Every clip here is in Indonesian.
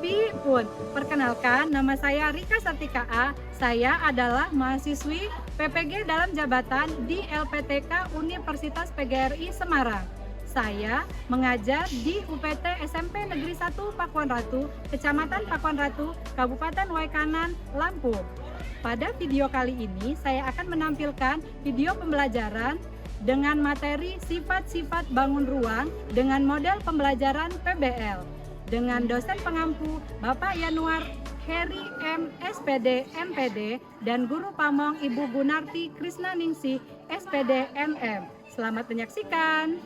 Tapi pun, perkenalkan nama saya Rika Sartika A. Saya adalah mahasiswi PPG dalam jabatan di LPTK Universitas PGRI Semarang. Saya mengajar di UPT SMP Negeri 1 Pakuan Ratu, Kecamatan Pakuan Ratu, Kabupaten Waikanan, Lampung. Pada video kali ini, saya akan menampilkan video pembelajaran dengan materi sifat-sifat bangun ruang dengan model pembelajaran PBL. Dengan dosen pengampu Bapak Yanuar Heri M. SPD MPD dan Guru Pamong Ibu Gunarti Krisnaningsih SPD MM. Selamat menyaksikan.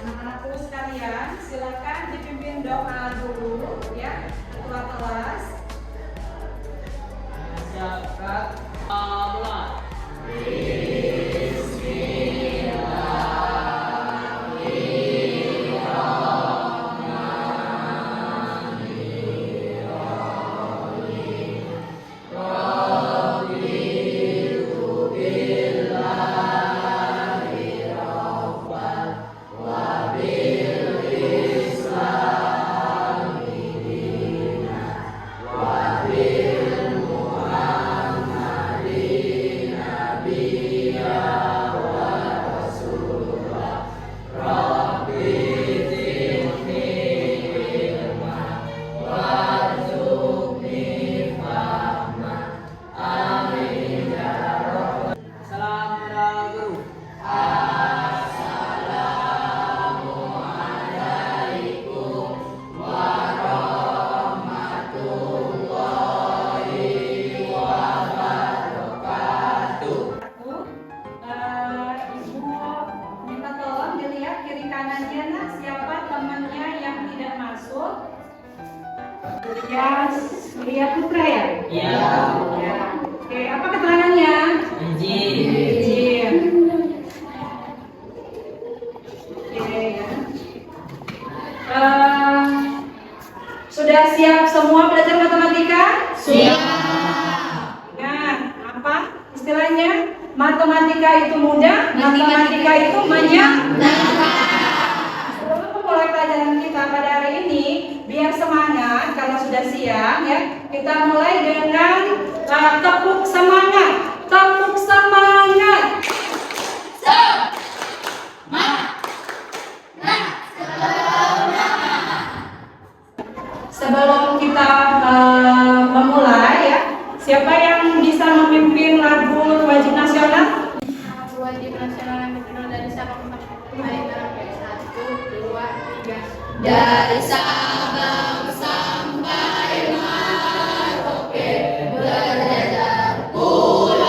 Anak-anakku sekalian, silakan dipimpin doa dulu ya, ketua kelas. Siap, Kak. Mulai. Ya, Ria Putra ya? Iya. Ya. Oke, apa keterangannya? Izin. Oke ya. Sudah siap semua belajar matematika? Siap. Nah, apa istilahnya? Matematika itu mudah, matematika itu menyenangkan. Sebelum memulai pelajaran kita pada hari ini, biar semangat, kalau sudah siap ya, kita mulai dengan tepuk semangat. Tepuk semangat. Sebelum kita memulai ya, siapa yang bisa memimpin lagu wajib nasional? Wajib nasional yang dikenal dari Sabang sampai Merauke. 1, 2, 3. Dari Sabang sampai Merauke, berjajar pulau-pulau,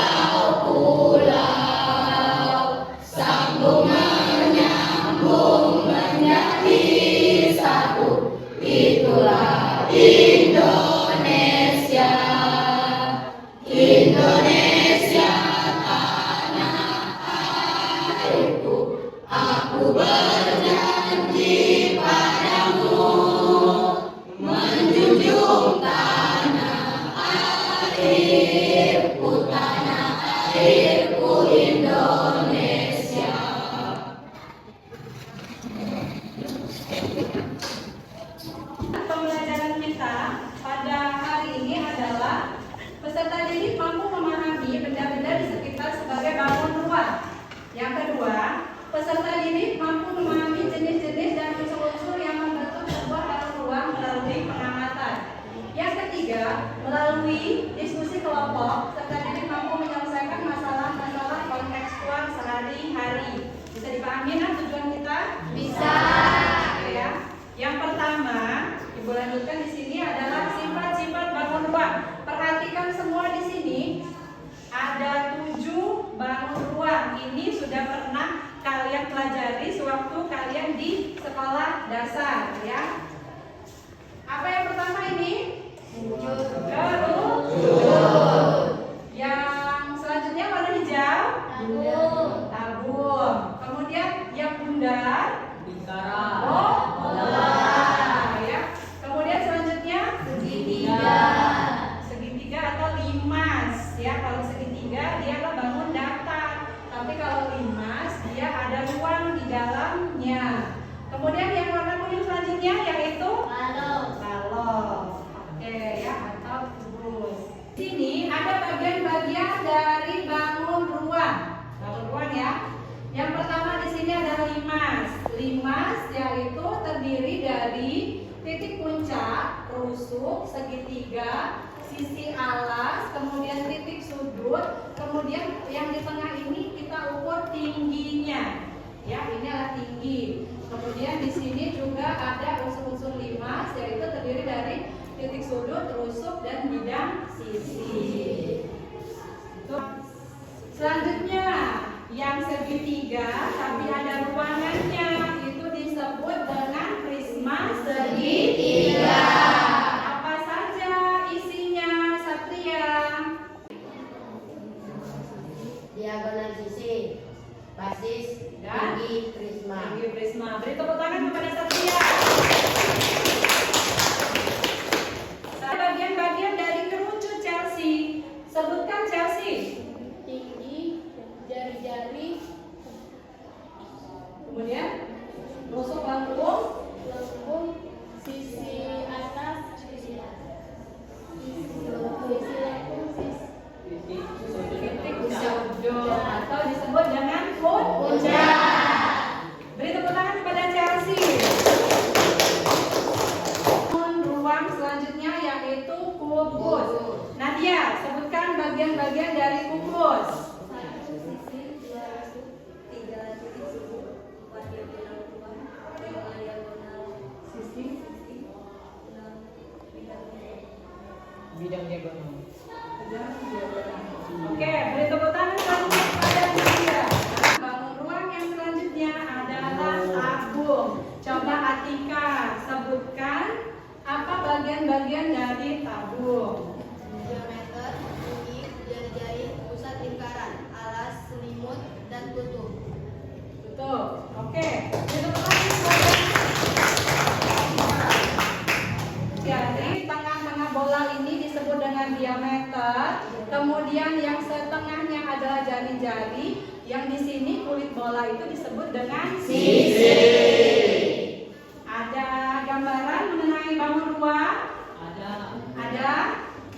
sambung menyambung menjadi satu. Itulah Indonesia, Indonesia tanah airku. Aku berjanji padamu menjunjung tanah airku Indonesia. Pembelajaran kita pada hari ini adalah peserta didik mampu memahami benda-benda di sekitar sebagai bangun ruang. Yang kedua, peserta didik mampu memahami jenis-jenis dan unsur-unsur yang membentuk sebuah bangun ruang melalui pengamatan. Yang ketiga, melalui diskusi kelompok, peserta didik mampu menyelesaikan masalah-masalah kontekstual sehari-hari. Bisa dipahami kan tujuan kita? Bisa. Oke ya. Yang pertama, Ibu lanjutkan di sini adalah sifat-sifat bangun ruang. Perhatikan semua di sini. Ada 7 bangun ruang. Ini sudah pernah kalian pelajari sewaktu kalian di sekolah dasar ya. Apa yang pertama ini? Kerucut. Yang selanjutnya warna hijau? Tabung. Kemudian yang bundar? Lingkaran. Bola. Ya. Kemudian selanjutnya segitiga atau limas. Ya, kalau segitiga dia adalah bangun datar. Tapi kalau limas dia ada ruang di dalamnya. Kemudian yang warna kuning selanjutnya yaitu balok. Oke ya, atau kubus. Sini ada bagian-bagian dari bangun ruang. Bangun ruang ya. Yang pertama di sini ada limas. Limas yaitu terdiri dari titik puncak, rusuk, segitiga, sisi alas, kemudian titik sudut, kemudian yang di tengah ini kita ukur tingginya. Ya, ini adalah tinggi. Kemudian di sini juga ada unsur-unsur limas yaitu terdiri dari titik sudut, rusuk, dan bidang sisi. Selanjutnya yang segitiga tapi ada ruangannya itu disebut dengan prisma segitiga. Apa saja isinya, Satria? Diagonal sisi, basis, Dan tinggi, prisma. tinggi prisma. Beri tepuk tangan kepada Satria. Bagian-bagian dari kerucut Chelsea. Sebutkan Chelsea. Tinggi, jari-jari, Kemudian rusuk lengkung, lengkung, sisi atas, sisi lengkung, Titik titik sudut. sudut atau disebut dengan puncak. Beri tepuk tangan kepada Chelsea. Ruang selanjutnya yaitu kubus. Nadia, sebutkan bagian-bagian dari kubus. Sisi. Bidang diagonal. Oke, beri tepuk tangan kepada Nadia. Bangun ruang yang selanjutnya adalah tabung. Coba Atika sebutkan apa bagian-bagian dari tabung. diameter, tinggi, jari-jari, pusat lingkaran, alas, selimut, dan tutup. Betul. Oke. Beri tepuk tangan kepada Atika. Jadi tengah-tengah bola ini disebut dengan diameter. Kemudian yang setengahnya adalah jari-jari. Yang di sini kulit bola itu disebut dengan sisi. Ada gambaran mengenai bangun ruang? Ada?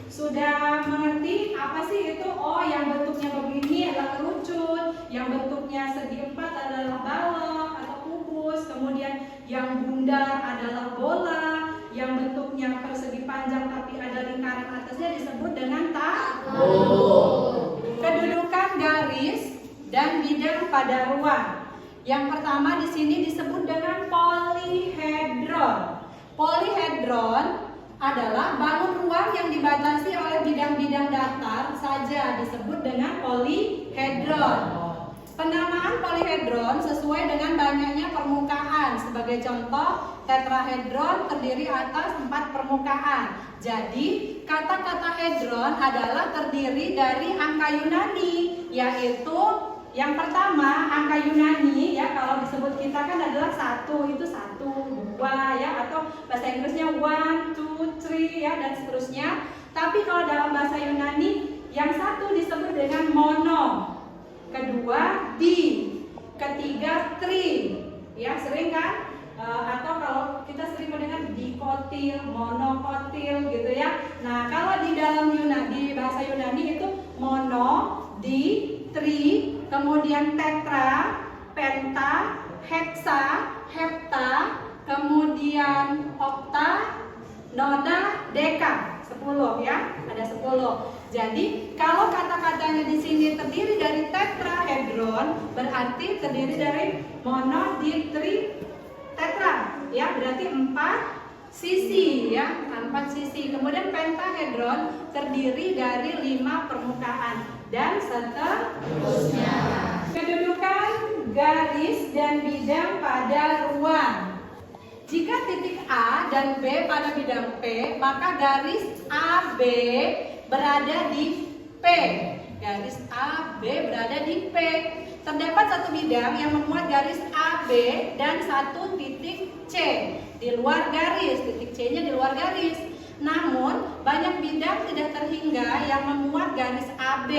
Sudah mengerti apa sih itu? Oh, yang bentuknya begini adalah kerucut, yang bentuknya segi empat adalah balok atau kubus, kemudian yang bundar adalah bola, yang bentuknya persegi panjang tapi ada lingkaran atasnya disebut dengan tabung. Kedudukan garis dan bidang pada ruang. Yang pertama di sini disebut dengan polihedron. Polihedron adalah bangun ruang yang dibatasi oleh bidang-bidang datar saja disebut dengan polihedron. Penamaan polihedron sesuai dengan banyaknya permukaan. Sebagai contoh, tetrahedron terdiri atas 4 permukaan. Jadi, kata-kata hedron adalah terdiri dari angka Yunani, yaitu yang pertama angka Yunani ya, kalau disebut kita kan adalah 1, itu 1, 2 ya, atau bahasa Inggrisnya 1, 2, 3 ya, dan seterusnya. Tapi kalau dalam bahasa Yunani yang satu disebut dengan mono, kedua di, ketiga tri ya, sering kan? Atau kalau kita sering mendengar dikotil, monokotil gitu ya. Nah, kalau di dalam Yunani, bahasa Yunani itu mono, di, tri, kemudian tetra, penta, heksa, hepta, kemudian okta, noda, deka. 10 ya, ada 10. Jadi kalau kata-katanya di sini terdiri dari tetrahedron, berarti terdiri dari mono, di, tri, tetra ya, berarti 4 sisi ya, 4 sisi. Kemudian pentahedron terdiri dari 5 permukaan dan seterusnya. Kedudukan garis dan bidang pada ruang. Jika titik A dan B pada bidang P, maka garis AB berada di P. Garis AB berada di P. Terdapat satu bidang yang memuat garis AB dan satu titik C di luar garis. Titik C-nya di luar garis. Namun, banyak bidang tidak terhingga yang memuat garis AB.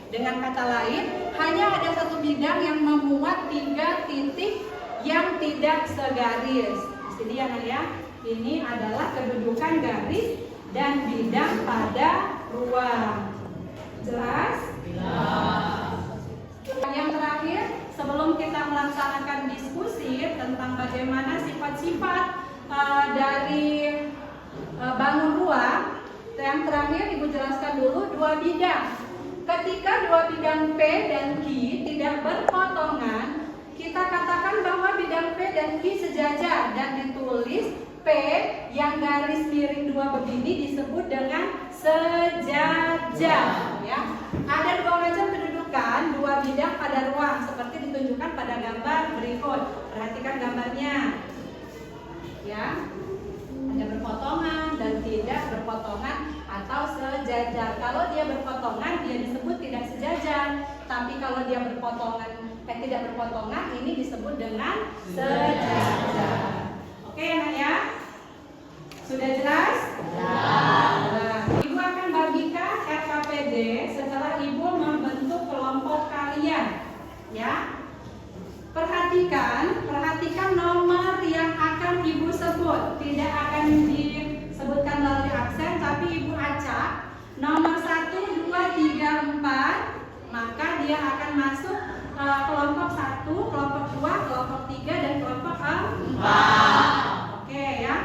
Dengan kata lain, hanya ada satu bidang yang memuat 3 titik yang tidak segaris. Di sini ya, ini adalah kedudukan garis dan bidang pada ruang. Jelas? Yang terakhir, sebelum kita melaksanakan diskusi tentang bagaimana sifat-sifat dari bangun ruang, yang terakhir Ibu jelaskan dulu 2 bidang. Ketika 2 bidang P dan Q tidak berpotongan, kita katakan bahwa bidang P dan Q sejajar dan ditulis P yang garis miring 2 begini disebut dengan sejajar. Ya, ada 2 macam kedudukan 2 bidang pada ruang seperti ditunjukkan pada gambar berikut. Perhatikan gambarnya. Ya, ada berpotongan dan tidak berpotongan atau sejajar. Kalau dia berpotongan dia disebut tidak sejajar. Tapi kalau dia tidak berpotongan ini disebut dengan sejajar. Oke Nak ya? Sudah jelas? Nah, Ibu akan bagikan RKPD setelah Ibu membentuk kelompok kalian. Ya. Perhatikan nomor yang akan Ibu sebut. Tidak akan disebutkan melalui aksen, tapi Ibu acak. Nomor 1, 2, 3, 4. Maka dia akan masuk kelompok 1, kelompok 2, kelompok 3, dan kelompok 4. Oke ya.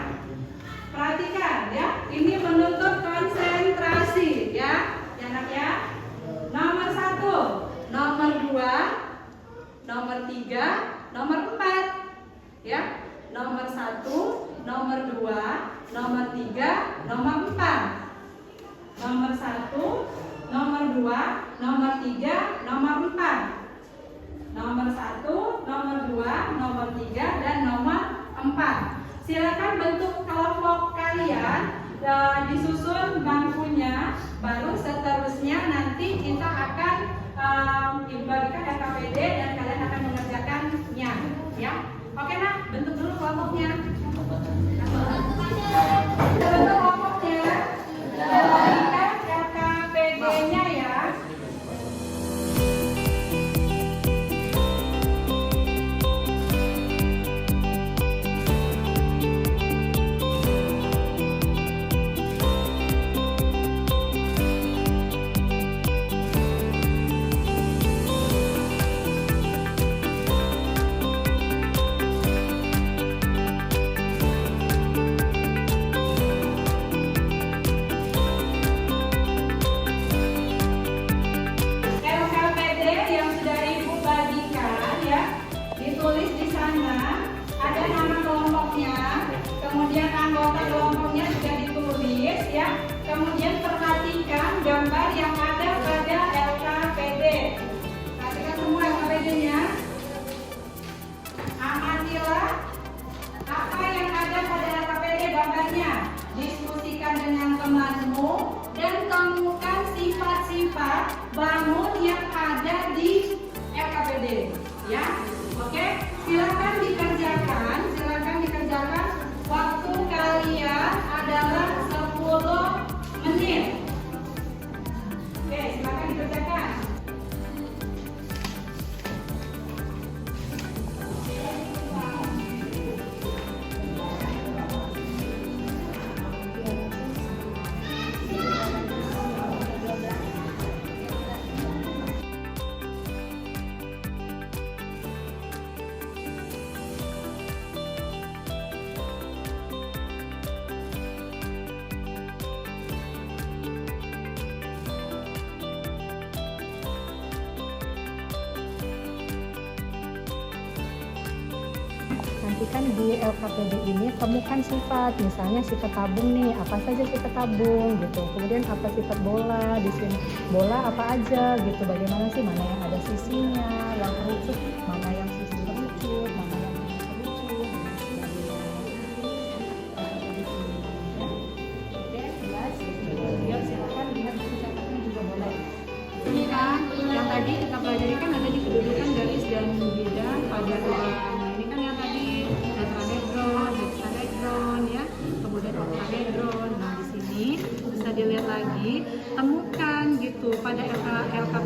Perhatikan ya. Ini menuntut konsentrasi ya. Ya Nak ya. Nomor 1, nomor 2, nomor 3, nomor 4 ya. Nomor 1, nomor 2, nomor 3, nomor 4. Nomor 1, nomor 2, nomor 3, nomor 4. Nomor 1, nomor 2, nomor 3, dan nomor 4. Silakan bentuk kelompok kalian, disusun bangkunya, baru seterusnya nanti kita akan Ibu bagikan RKPD dan kalian akan mengerjakannya ya. Oke Nak, bentuk dulu kelompoknya. Kita bentuk kelompoknya. Bagikan RKPD-nya ya. Kemudian anggota kelompoknya juga ditulis ya. Kemudian perhatikan gambar yang ada pada LKPD. Perhatikan semua LKPD-nya. Amatilah apa yang ada pada LKPD gambarnya. Diskusikan dengan temanmu dan temukan sifat-sifat bangun yang ada di LKPD. Ya, oke. Silakan dikerjakan. Waktu kalian adalah 10 menit. Oke, silakan dikerjakan. Nanti kan di LKPD ini temukan sifat, misalnya sifat tabung nih, apa saja sifat tabung gitu. Kemudian apa sifat bola, di sini bola apa aja gitu. Bagaimana sih, mana yang ada sisinya, yang kerucut, mana yang sisi kerucut, mana yang kerucut, dan sebagainya.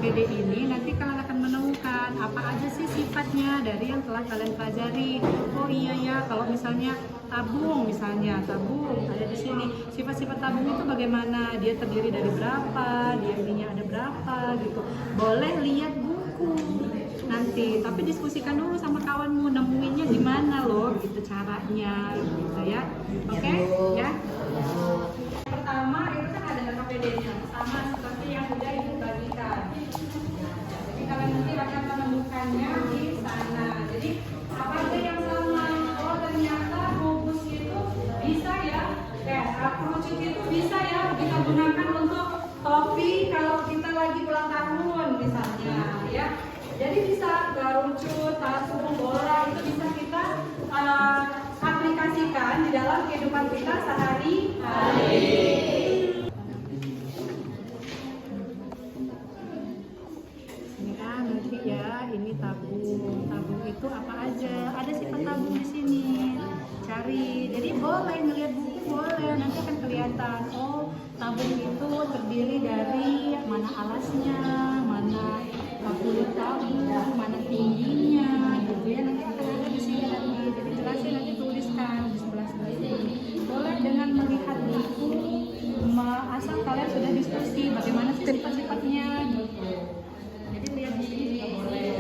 LKPD ini nanti kalian akan menemukan apa aja sih sifatnya dari yang telah kalian pelajari. Oh iya ya, kalau misalnya tabung ada di sini. Sifat-sifat tabung itu bagaimana? Dia terdiri dari berapa? Dia ininya ada berapa gitu. Boleh lihat buku nanti, tapi diskusikan dulu sama kawanmu nemuinnya gimana loh gitu caranya gitu ya. Oke? Ya. Pertama itu kan ada LKPD-nya sama seperti yang udah ibu bagikan. Jadi kalian nanti akan menemukannya di sana. Jadi apa aja yang sama? Oh ternyata bungkus itu bisa ya, kerucut itu bisa ya kita gunakan untuk topi kalau kita lagi ulang tahun misalnya ya. Jadi bisa kerucut, tabung, bola itu bisa kita aplikasikan di dalam kehidupan kita sehari-hari. Ini kan nanti ya, ini tabung. Tabung itu apa aja? Ada sifat tabung di sini. Cari. Jadi boleh ngelihat buku boleh, nanti akan kelihatan. Oh, tabung itu terdiri dari mana alasnya, mana kulit tabung, mana tingginya, gitu ya. Nanti akan ada di sini nanti. Jadi jelasnya nanti tuliskan di sebelah sini. Boleh dengan melihat buku, asal kalian sudah diskusi bagaimana sih sifat-sifatnya, gitu. Jadi lihat di sini juga boleh.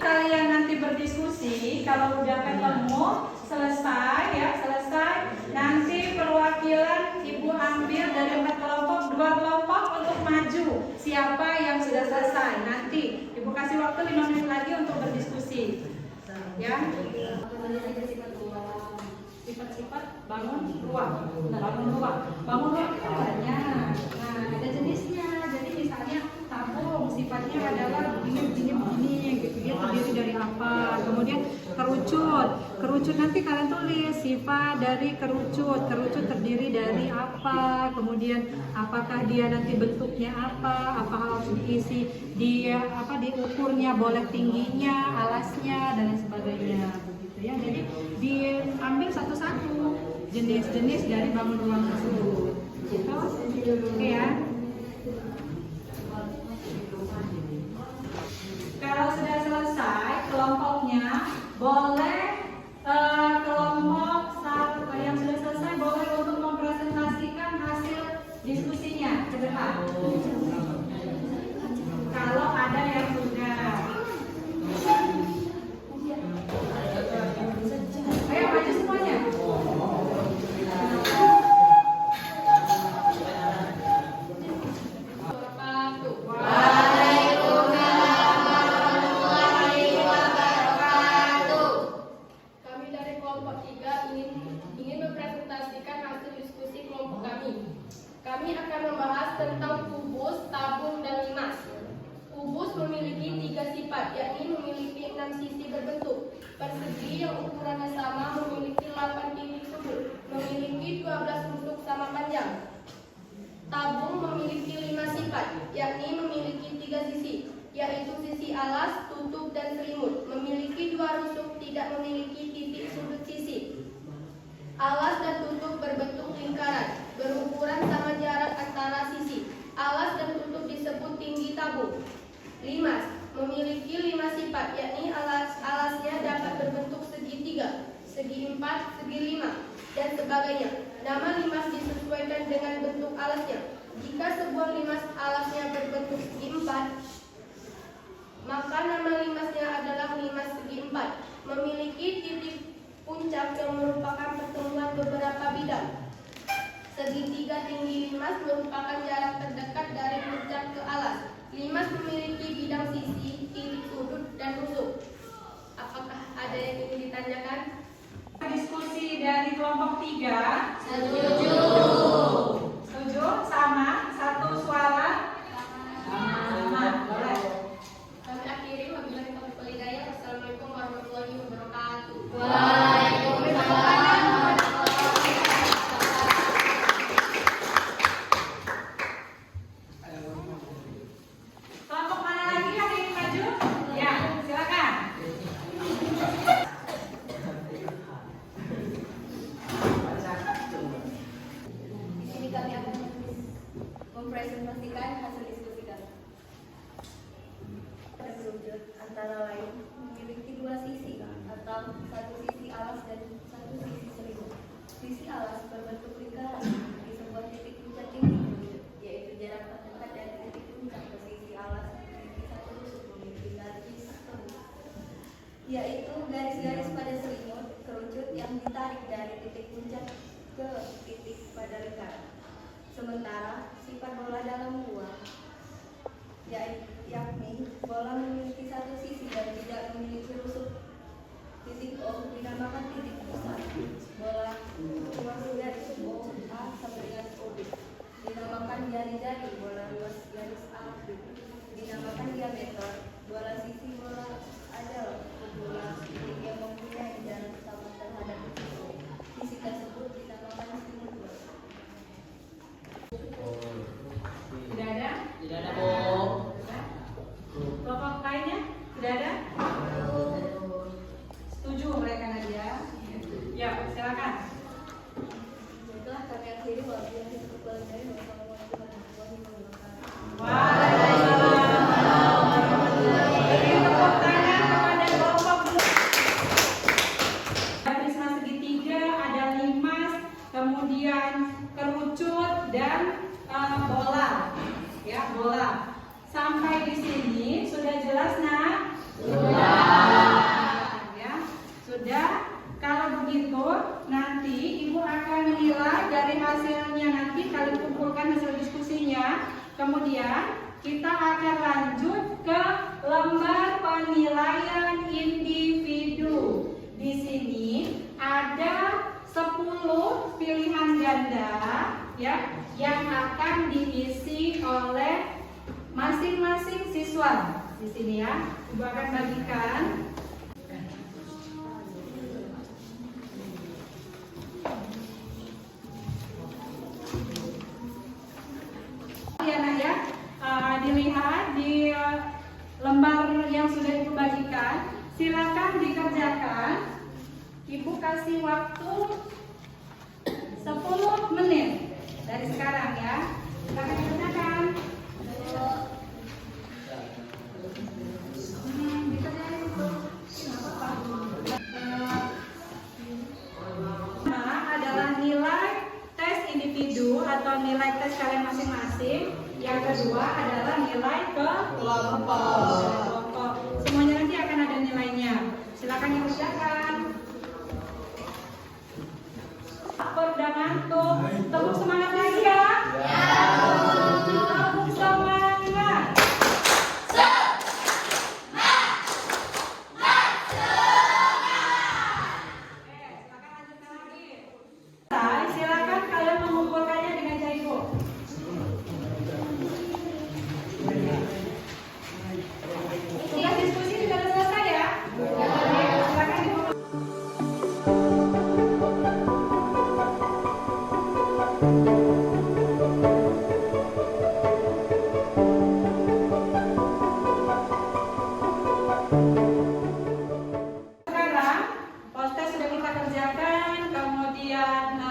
Kalian nanti berdiskusi, kalau udah ketemu, selesai, nanti perwakilan ibu ambil dari 4 kelompok, 2 kelompok untuk maju. Siapa yang sudah selesai? Nanti ibu kasih waktu 5 menit lagi untuk berdiskusi. Ya. Sifat-sifat bangun ruang. Bangun ruang itu banyak. Nah, ada jenisnya. Jadi misalnya tabung sifatnya adalah begini gitu. Dia terdiri dari apa? Kemudian kerucut nanti kalian tulis sifat dari kerucut terdiri dari apa, kemudian apakah dia nanti bentuknya apa harus diisi, dia diukurnya, boleh tingginya, alasnya dan lain sebagainya begitu ya. Jadi diambil satu-satu jenis-jenis dari bangun ruang tersebut gitu. Oke ya. Kalau sudah selesai kelompoknya, boleh kelompok yang sudah selesai boleh untuk mempresentasikan hasil diskusinya ke depan. Kalau ada yang sudah. Ayo maju semuanya. Kami akan membahas tentang kubus, tabung, dan limas. Kubus memiliki 3 sifat, yakni memiliki 6 sisi berbentuk persegi yang ukurannya sama, memiliki 8 titik sudut, memiliki 12 bentuk sama panjang. Tabung memiliki 5 sifat, yakni memiliki 3 sisi, yaitu sisi alas, tutup, dan selimut. Memiliki 2 rusuk, tidak memiliki titik sudut sisi. Alas dan tutup berbentuk lingkaran, berukuran sama jarak antara sisi. Alas dan tutup disebut tinggi tabung. Limas memiliki 5 sifat, yakni alasnya dapat berbentuk segitiga, segi 4, segi 5, dan sebagainya. Nama limas disesuaikan dengan bentuk alasnya. Jika sebuah limas alasnya berbentuk segi 4, maka nama limasnya adalah limas segi 4. Memiliki titik puncak yang merupakan pertemuan beberapa bidang. Segitiga tinggi limas merupakan jarak terdekat dari puncak ke alas. Limas memiliki bidang sisi, titik sudut, dan rusuk. Apakah ada yang ingin ditanyakan? Diskusi dari kelompok 3. Setuju. Setuju? Sama? Satu suara? Sama. Boleh. Kami akhiri wabillahi taufiq wal hidayah. Wassalamualaikum warahmatullahi wabarakatuh. Waalaikumsalam. Kelompok mana lagi yang ingin maju? Ya, silakan. tentang satu sisi alas dan satu sisi selimut. Sisi alas berbentuk lingkaran di sebuah titik puncak tinggi, yaitu jarak terdekat dari titik puncak ke sisi alas memiliki satu tusuk memiliki garis tembus, yaitu garis-garis pada selimut kerucut yang ditarik dari titik puncak ke titik pada lingkaran. Sementara sifat bola dalam ruang, yakni bola memiliki satu sisi dan tidak memiliki rusuk titik O, dinamakan titik pusat. Bola ruas garis O A sampai garis OB dinamakan jari-jari. Bola ruas garis A B dinamakan diameter. Bola sisi bola adalah bola titik yang mempunyai jarak sama terhadap titik O. Sisi tersebut dinamakan selimut bola. Tidak ada? Tidak ada, Bu. Kelompok lainnya? Tidak ada? Setuju mereka Nadia? Ya, silakan. Baiklah, kami akhiri wabillahi taufiq wal hidayah. Wassalamualaikum warahmatullahi wabarakatuh. Waalaikumsalam. Beri tepuk tangan kepada kelompok prisma segitiga, ada limas, kemudian kerucut dan bola. Ya, bola. Sampai di sini sudah jelas, Nak? Sudah. Ya, sudah. Kalau begitu, nanti Ibu akan menilai dari hasilnya nanti kalian kumpulkan hasil diskusinya. Kemudian kita akan lanjut ke lembar penilaian individu. Di sini ada 10 pilihan ganda ya yang akan diisi oleh masing-masing siswa. Di sini ya, Ibu akan bagikan. Ya, Nak ya, dilihat di lembar yang sudah Ibu bagikan. Silakan dikerjakan. Ibu kasih waktu 10 menit dari sekarang ya. Silakan dikerjakan. Adalah nilai tes individu atau nilai tes kalian masing-masing. Yang kedua adalah nilai kelompok. Semuanya nanti akan ada nilainya. Silakan dikerjakan. Perda ngantuk. Tepuk semangat lagi ya. Tepuk semangat. Silakan kalian mengumpulkannya dengan jari Ibu. Tugas diskusi sudah selesai ya? Silakan dibuka. Sekarang poster sudah kita kerjakan, kemudian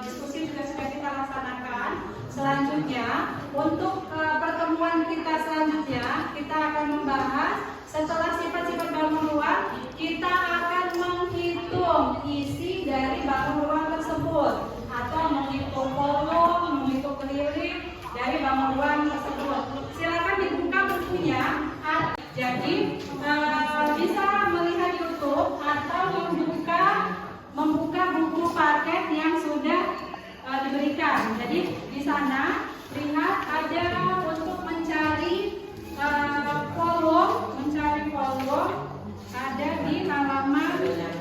diskusi juga sudah kita laksanakan. Selanjutnya untuk pertemuan kita selanjutnya kita akan membahas setelah sifat-sifat bangun ruang, kita akan menghitung isi dari bangun ruang tersebut atau menghitung kolom, menghitung keliling dari bangun ruang tersebut. Silakan dibuka bukunya. Jadi bisa melihat YouTube atau membuka buku paket yang sudah diberikan. Jadi di sana lihat ada untuk mencari kolom, ada di halaman pelajari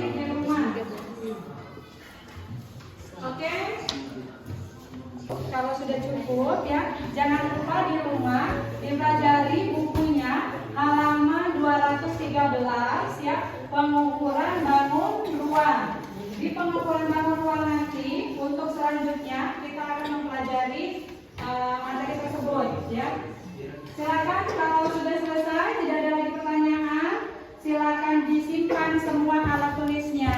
di rumah. Oke? Kalau sudah cukup ya, jangan lupa di rumah dipelajari bukunya halaman 213 ya, pengukuran bangun ruang. Di pengukuran bangun ruang nanti untuk selanjutnya kita akan mempelajari materi tersebut ya. Silakan kalau sudah selesai, tidak ada lagi pertanyaan, silakan disimpan semua alat tulisnya.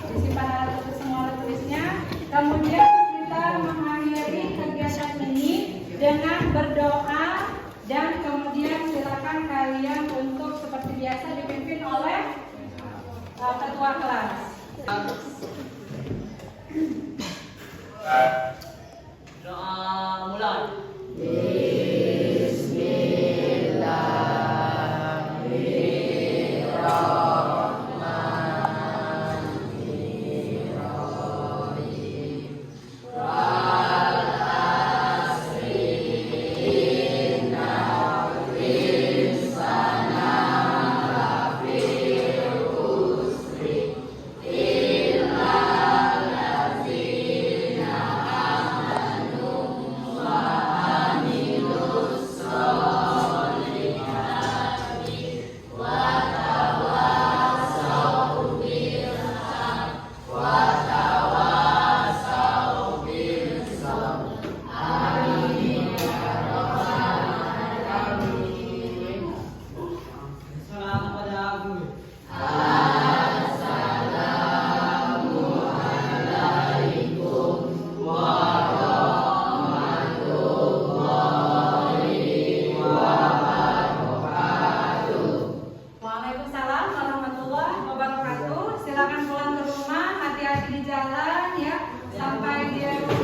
Disimpan semua alat tulisnya. Kemudian kita mengakhiri kegiatan ya sampai dia